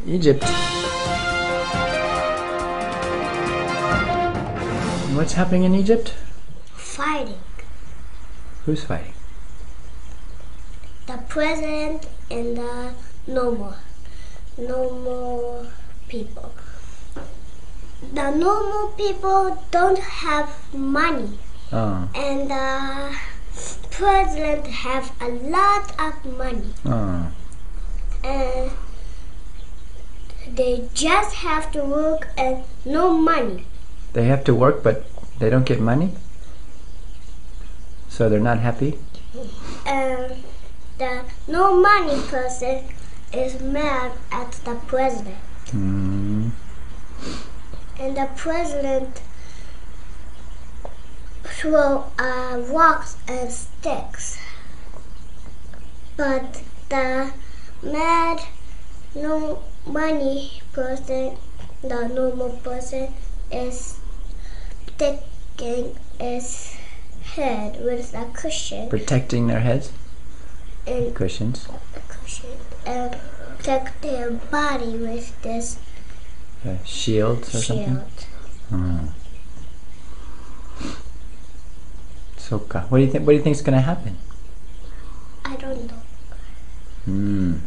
Egypt. What's happening in Egypt? Fighting. Who's fighting? The president and the normal people. The normal people don't have money, Oh. and the president have a lot of money. Oh. And they just have to work and no money. They have to work, but they don't get money? So they're not happy? And the no money person is mad at the president. Mm. And the president throw rocks and sticks. But the mad no money person, the normal person, is taking his head with a cushion. Protecting their heads? And Cushions? and protect their body with this Shields or something? shield. Oh. So, what do you think? What do you think is going to happen? I don't know. Hmm.